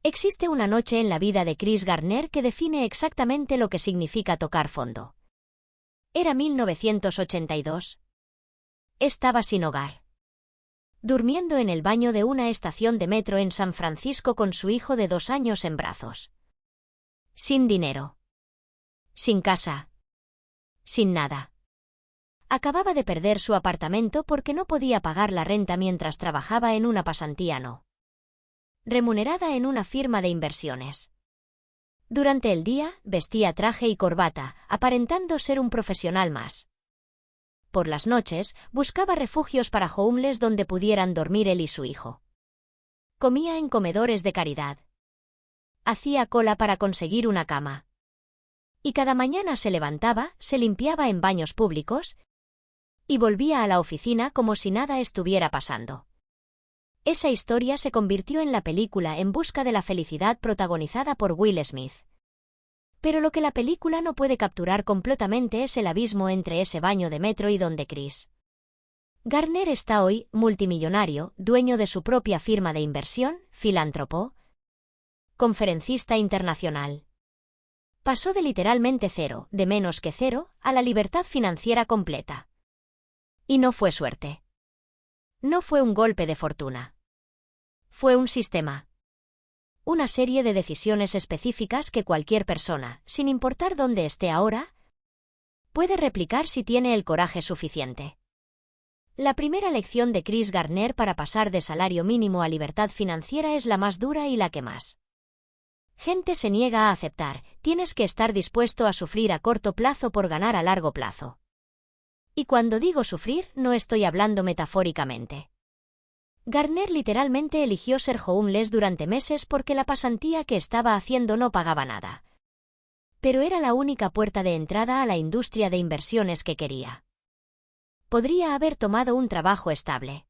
Existe una noche en la vida de Chris Gardner que define exactamente lo que significa tocar fondo. Era 1982. Estaba sin hogar. Durmiendo en el baño de una estación de metro en San Francisco con su hijo de 2 años en brazos. Sin dinero. Sin casa. Sin nada. Acababa de perder su apartamento porque no podía pagar la renta mientras trabajaba en una pasantía no remunerada en una firma de inversiones. Durante el día, vestía traje y corbata, aparentando ser un profesional más. Por las noches, buscaba refugios para homeless donde pudieran dormir él y su hijo. Comía en comedores de caridad. Hacía cola para conseguir una cama. Y cada mañana se levantaba, se limpiaba en baños públicos y volvía a la oficina como si nada estuviera pasando. Esa historia se convirtió en la película En busca de la felicidad protagonizada por Will Smith. Pero lo que la película no puede capturar completamente es el abismo entre ese baño de metro y donde Chris Gardner está hoy, multimillonario, dueño de su propia firma de inversión, filántropo, conferencista internacional. Pasó de literalmente cero, de menos que cero, a la libertad financiera completa. Y no fue suerte. No fue un golpe de fortuna. Fue un sistema. Una serie de decisiones específicas que cualquier persona, sin importar dónde esté ahora, puede replicar si tiene el coraje suficiente. La primera lección de Chris Gardner para pasar de salario mínimo a libertad financiera es la más dura y la que más gente se niega a aceptar. Tienes que estar dispuesto a sufrir a corto plazo por ganar a largo plazo. Y cuando digo sufrir, no estoy hablando metafóricamente. Gardner literalmente eligió ser homeless durante meses porque la pasantía que estaba haciendo no pagaba nada. Pero era la única puerta de entrada a la industria de inversiones que quería. Podría haber tomado un trabajo estable.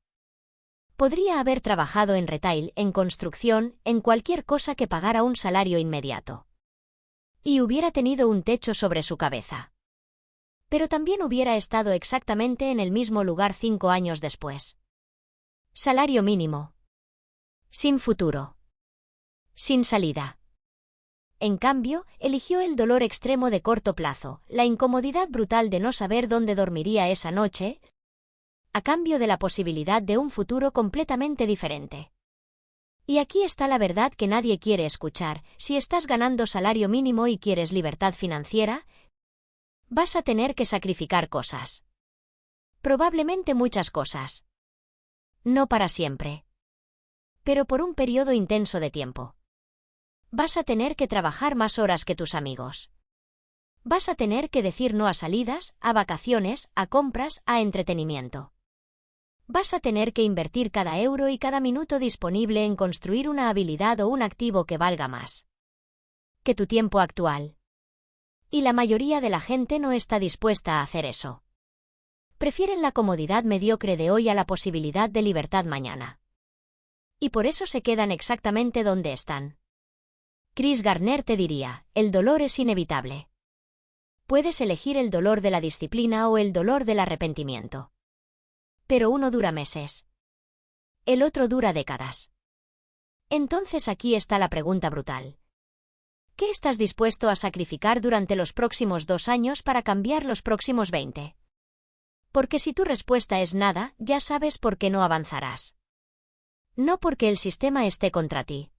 Podría haber trabajado en retail, en construcción, en cualquier cosa que pagara un salario inmediato. Y hubiera tenido un techo sobre su cabeza. Pero también hubiera estado exactamente en el mismo lugar 5 años después. Salario mínimo. Sin futuro. Sin salida. En cambio, eligió el dolor extremo de corto plazo, la incomodidad brutal de no saber dónde dormiría esa noche, a cambio de la posibilidad de un futuro completamente diferente. Y aquí está la verdad que nadie quiere escuchar: si estás ganando salario mínimo y quieres libertad financiera, vas a tener que sacrificar cosas. Probablemente muchas cosas. No para siempre. Pero por un periodo intenso de tiempo. Vas a tener que trabajar más horas que tus amigos. Vas a tener que decir no a salidas, a vacaciones, a compras, a entretenimiento. Vas a tener que invertir cada euro y cada minuto disponible en construir una habilidad o un activo que valga más que tu tiempo actual. Y la mayoría de la gente no está dispuesta a hacer eso. Prefieren la comodidad mediocre de hoy a la posibilidad de libertad mañana. Y por eso se quedan exactamente donde están. Chris Gardner te diría: el dolor es inevitable. Puedes elegir el dolor de la disciplina o el dolor del arrepentimiento. Pero uno dura meses. El otro dura décadas. Entonces aquí está la pregunta brutal. ¿Qué estás dispuesto a sacrificar durante los próximos 2 años para cambiar los próximos 20? Porque si tu respuesta es nada, ya sabes por qué no avanzarás. No porque el sistema esté contra ti.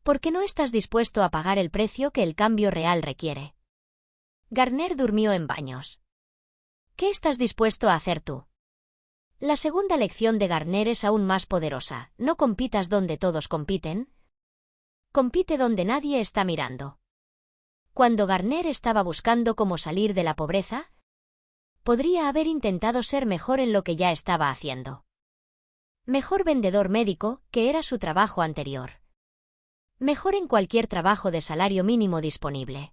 Porque no estás dispuesto a pagar el precio que el cambio real requiere. Gardner durmió en baños. ¿Qué estás dispuesto a hacer tú? La segunda lección de Gardner es aún más poderosa: no compitas donde todos compiten. Compite donde nadie está mirando. Cuando Gardner estaba buscando cómo salir de la pobreza, podría haber intentado ser mejor en lo que ya estaba haciendo. Mejor vendedor médico, que era su trabajo anterior. Mejor en cualquier trabajo de salario mínimo disponible.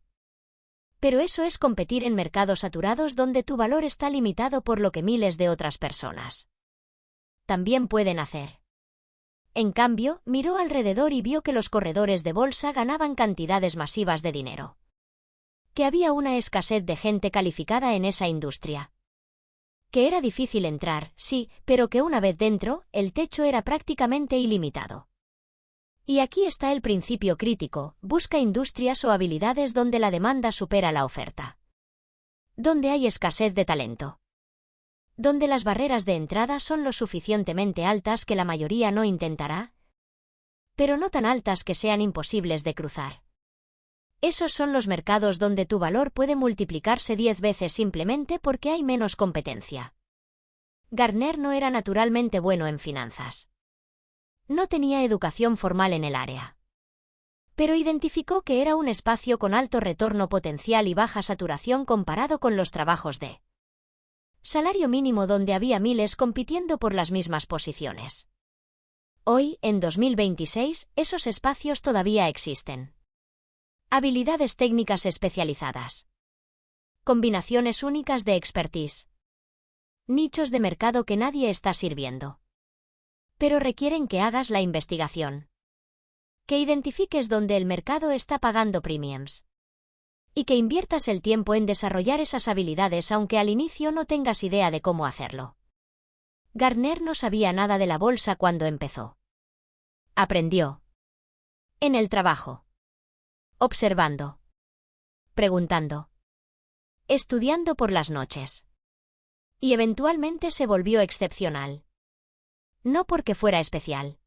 Pero eso es competir en mercados saturados donde tu valor está limitado por lo que miles de otras personas también pueden hacer. En cambio, miró alrededor y vio que los corredores de bolsa ganaban cantidades masivas de dinero. Que había una escasez de gente calificada en esa industria. Que era difícil entrar, sí, pero que una vez dentro, el techo era prácticamente ilimitado. Y aquí está el principio crítico: busca industrias o habilidades donde la demanda supera la oferta. Donde hay escasez de talento. Donde las barreras de entrada son lo suficientemente altas que la mayoría no intentará, pero no tan altas que sean imposibles de cruzar. Esos son los mercados donde tu valor puede multiplicarse 10 veces simplemente porque hay menos competencia. Gartner no era naturalmente bueno en finanzas. No tenía educación formal en el área. Pero identificó que era un espacio con alto retorno potencial y baja saturación comparado con los trabajos de salario mínimo donde había miles compitiendo por las mismas posiciones. Hoy, en 2026, esos espacios todavía existen. Habilidades técnicas especializadas. Combinaciones únicas de expertise. Nichos de mercado que nadie está sirviendo. Pero requieren que hagas la investigación. Que identifiques dónde el mercado está pagando premiums. Y que inviertas el tiempo en desarrollar esas habilidades aunque al inicio no tengas idea de cómo hacerlo. Gartner no sabía nada de la bolsa cuando empezó. Aprendió. En el trabajo. Observando. Preguntando. Estudiando por las noches. Y eventualmente se volvió excepcional. No porque fuera especial.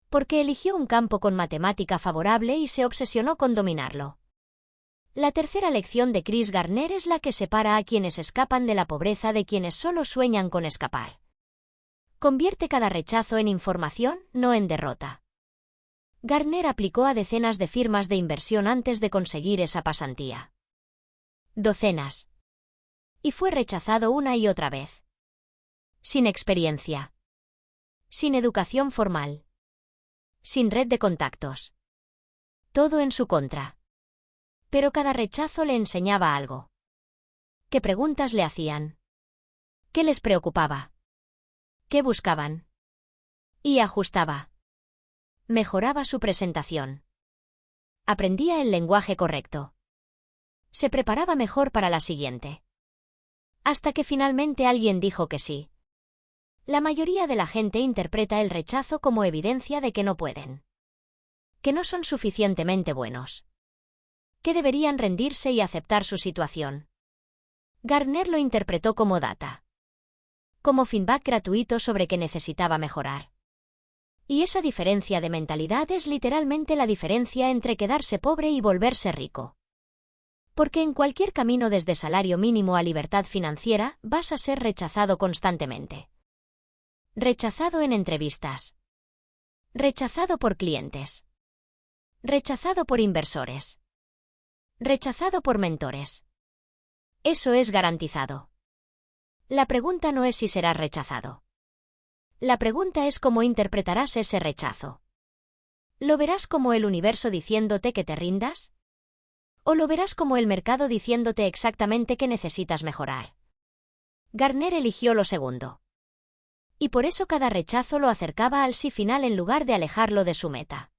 Porque eligió un campo con matemática favorable y se obsesionó con dominarlo. La tercera lección de Chris Gartner es la que separa a quienes escapan de la pobreza de quienes solo sueñan con escapar. Convierte cada rechazo en información, no en derrota. Gartner aplicó a decenas de firmas de inversión antes de conseguir esa pasantía. Docenas. Y fue rechazado una y otra vez. Sin experiencia. Sin educación formal. Sin red de contactos. Todo en su contra. Pero cada rechazo le enseñaba algo. ¿Qué preguntas le hacían? ¿Qué les preocupaba? ¿Qué buscaban? Y ajustaba. Mejoraba su presentación. Aprendía el lenguaje correcto. Se preparaba mejor para la siguiente. Hasta que finalmente alguien dijo que sí. La mayoría de la gente interpreta el rechazo como evidencia de que no pueden. Que no son suficientemente buenos. Que deberían rendirse y aceptar su situación. Gartner lo interpretó como data. Como feedback gratuito sobre que necesitaba mejorar. Y esa diferencia de mentalidad es literalmente la diferencia entre quedarse pobre y volverse rico. Porque en cualquier camino desde salario mínimo a libertad financiera vas a ser rechazado constantemente. Rechazado en entrevistas. Rechazado por clientes. Rechazado por inversores. Rechazado por mentores. Eso es garantizado. La pregunta no es si serás rechazado. La pregunta es cómo interpretarás ese rechazo. ¿Lo verás como el universo diciéndote que te rindas? ¿O lo verás como el mercado diciéndote exactamente que necesitas mejorar? Gartner eligió lo segundo. Y por eso cada rechazo lo acercaba al sí final en lugar de alejarlo de su meta.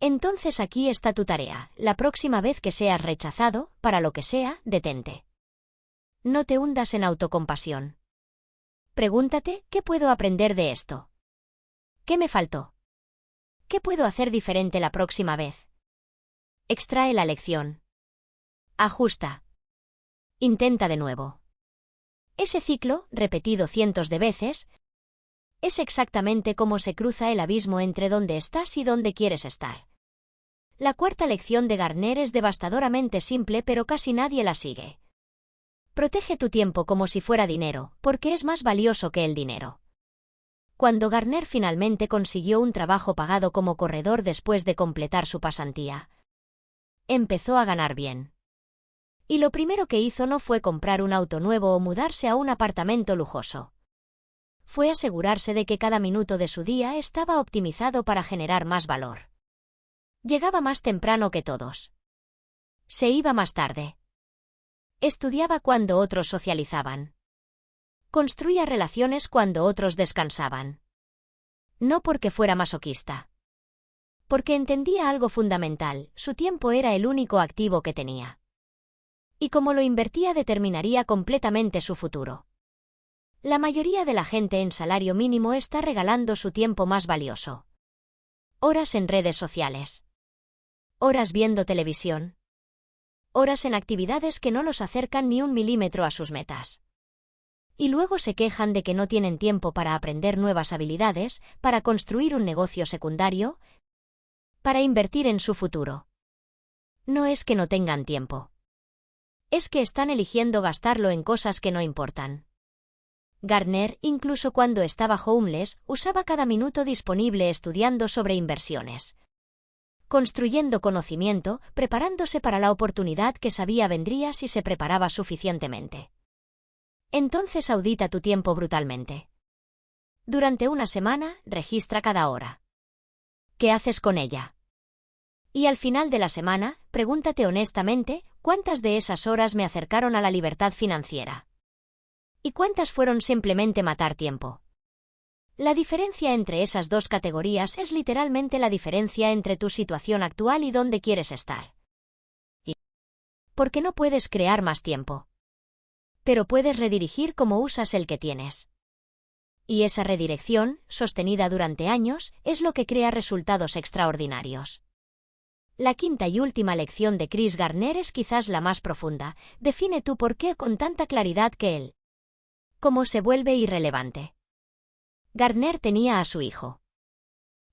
Entonces aquí está tu tarea: la próxima vez que seas rechazado, para lo que sea, detente. No te hundas en autocompasión. Pregúntate: ¿qué puedo aprender de esto? ¿Qué me faltó? ¿Qué puedo hacer diferente la próxima vez? Extrae la lección. Ajusta. Intenta de nuevo. Ese ciclo, repetido cientos de veces, es exactamente cómo se cruza el abismo entre dónde estás y dónde quieres estar. La cuarta lección de Gartner es devastadoramente simple, pero casi nadie la sigue. Protege tu tiempo como si fuera dinero, porque es más valioso que el dinero. Cuando Gartner finalmente consiguió un trabajo pagado como corredor después de completar su pasantía, empezó a ganar bien. Y lo primero que hizo no fue comprar un auto nuevo o mudarse a un apartamento lujoso. Fue asegurarse de que cada minuto de su día estaba optimizado para generar más valor. Llegaba más temprano que todos. Se iba más tarde. Estudiaba cuando otros socializaban. Construía relaciones cuando otros descansaban. No porque fuera masoquista. Porque entendía algo fundamental: su tiempo era el único activo que tenía. Y como lo invertía determinaría completamente su futuro. La mayoría de la gente en salario mínimo está regalando su tiempo más valioso. Horas en redes sociales. Horas viendo televisión. Horas en actividades que no los acercan ni un milímetro a sus metas. Y luego se quejan de que no tienen tiempo para aprender nuevas habilidades, para construir un negocio secundario, para invertir en su futuro. No es que no tengan tiempo. Es que están eligiendo gastarlo en cosas que no importan. Gartner, incluso cuando estaba homeless, usaba cada minuto disponible estudiando sobre inversiones, construyendo conocimiento, preparándose para la oportunidad que sabía vendría si se preparaba suficientemente. Entonces audita tu tiempo brutalmente. Durante una semana, registra cada hora. ¿Qué haces con ella? Y al final de la semana, pregúntate honestamente, ¿cuántas de esas horas me acercaron a la libertad financiera? ¿Y cuántas fueron simplemente matar tiempo? La diferencia entre esas dos categorías es literalmente la diferencia entre tu situación actual y dónde quieres estar. Porque no puedes crear más tiempo. Pero puedes redirigir cómo usas el que tienes. Y esa redirección, sostenida durante años, es lo que crea resultados extraordinarios. La quinta y última lección de Chris Gartner es quizás la más profunda. Define tu por qué con tanta claridad que él. ¿Cómo se vuelve irrelevante? Gartner tenía a su hijo.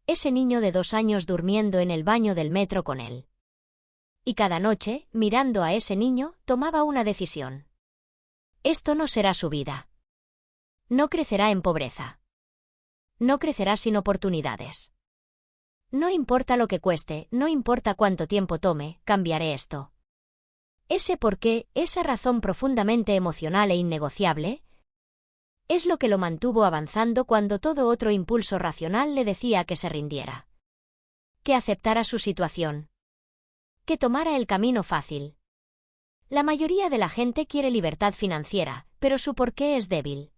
Ese niño de 2 años durmiendo en el baño del metro con él. Y cada noche, mirando a ese niño, tomaba una decisión. Esto no será su vida. No crecerá en pobreza. No crecerá sin oportunidades. No importa lo que cueste, no importa cuánto tiempo tome, cambiaré esto. Ese porqué, esa razón profundamente emocional e innegociable, es lo que lo mantuvo avanzando cuando todo otro impulso racional le decía que se rindiera. Que aceptara su situación. Que tomara el camino fácil. La mayoría de la gente quiere libertad financiera, pero su porqué es débil.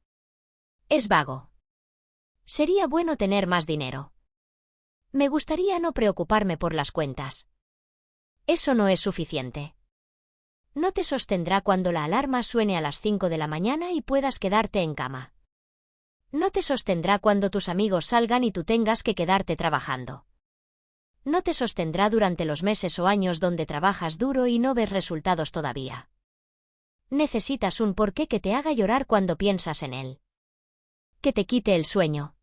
Es vago. Sería bueno tener más dinero. Me gustaría no preocuparme por las cuentas. Eso no es suficiente. No te sostendrá cuando la alarma suene a las 5 de la mañana y puedas quedarte en cama. No te sostendrá cuando tus amigos salgan y tú tengas que quedarte trabajando. No te sostendrá durante los meses o años donde trabajas duro y no ves resultados todavía. Necesitas un porqué que te haga llorar cuando piensas en él. Que te quite el sueño.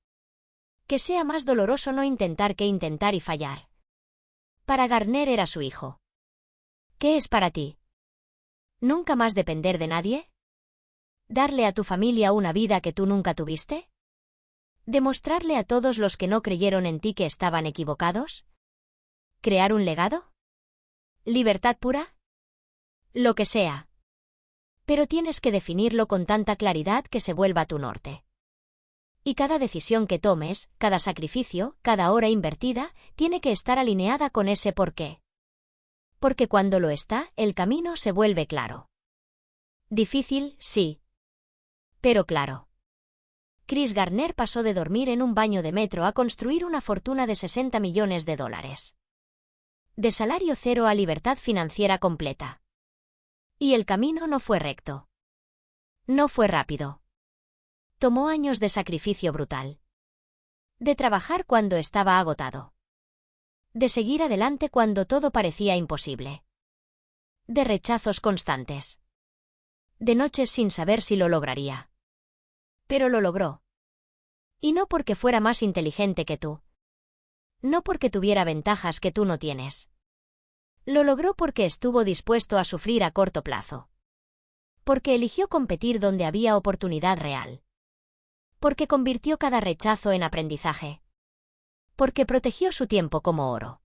Que sea más doloroso no intentar que intentar y fallar. Para Gartner era su hijo. ¿Qué es para ti? ¿Nunca más depender de nadie? ¿Darle a tu familia una vida que tú nunca tuviste? ¿Demostrarle a todos los que no creyeron en ti que estaban equivocados? ¿Crear un legado? ¿Libertad pura? Lo que sea. Pero tienes que definirlo con tanta claridad que se vuelva tu norte. Y cada decisión que tomes, cada sacrificio, cada hora invertida, tiene que estar alineada con ese porqué. Porque cuando lo está, el camino se vuelve claro. Difícil, sí. Pero claro. Chris Gartner pasó de dormir en un baño de metro a construir una fortuna de $60 millones. De salario cero a libertad financiera completa. Y el camino no fue recto. No fue rápido. Tomó años de sacrificio brutal. De trabajar cuando estaba agotado. De seguir adelante cuando todo parecía imposible. De rechazos constantes. De noches sin saber si lo lograría. Pero lo logró. Y no porque fuera más inteligente que tú. No porque tuviera ventajas que tú no tienes. Lo logró porque estuvo dispuesto a sufrir a corto plazo. Porque eligió competir donde había oportunidad real. Porque convirtió cada rechazo en aprendizaje. Porque protegió su tiempo como oro.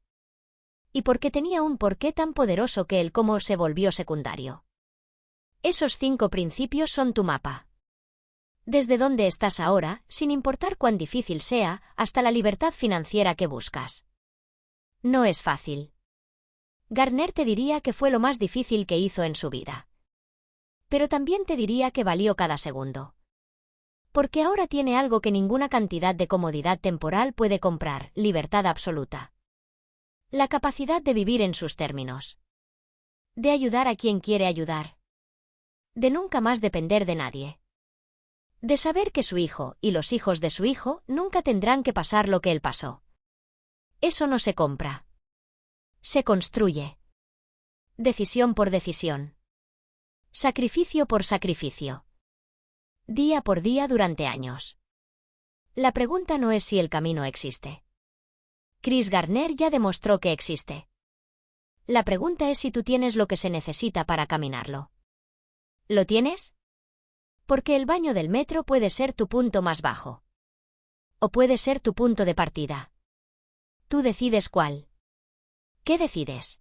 Y porque tenía un porqué tan poderoso que el cómo se volvió secundario. Esos 5 principios son tu mapa. Desde donde estás ahora, sin importar cuán difícil sea, hasta la libertad financiera que buscas. No es fácil. Gartner te diría que fue lo más difícil que hizo en su vida. Pero también te diría que valió cada segundo. Porque ahora tiene algo que ninguna cantidad de comodidad temporal puede comprar, libertad absoluta. La capacidad de vivir en sus términos. De ayudar a quien quiere ayudar. De nunca más depender de nadie. De saber que su hijo, y los hijos de su hijo, nunca tendrán que pasar lo que él pasó. Eso no se compra. Se construye. Decisión por decisión. Sacrificio por sacrificio. Día por día durante años. La pregunta no es si el camino existe. Chris Gardner ya demostró que existe. La pregunta es si tú tienes lo que se necesita para caminarlo. ¿Lo tienes? Porque el baño del metro puede ser tu punto más bajo. O puede ser tu punto de partida. Tú decides cuál. ¿Qué decides?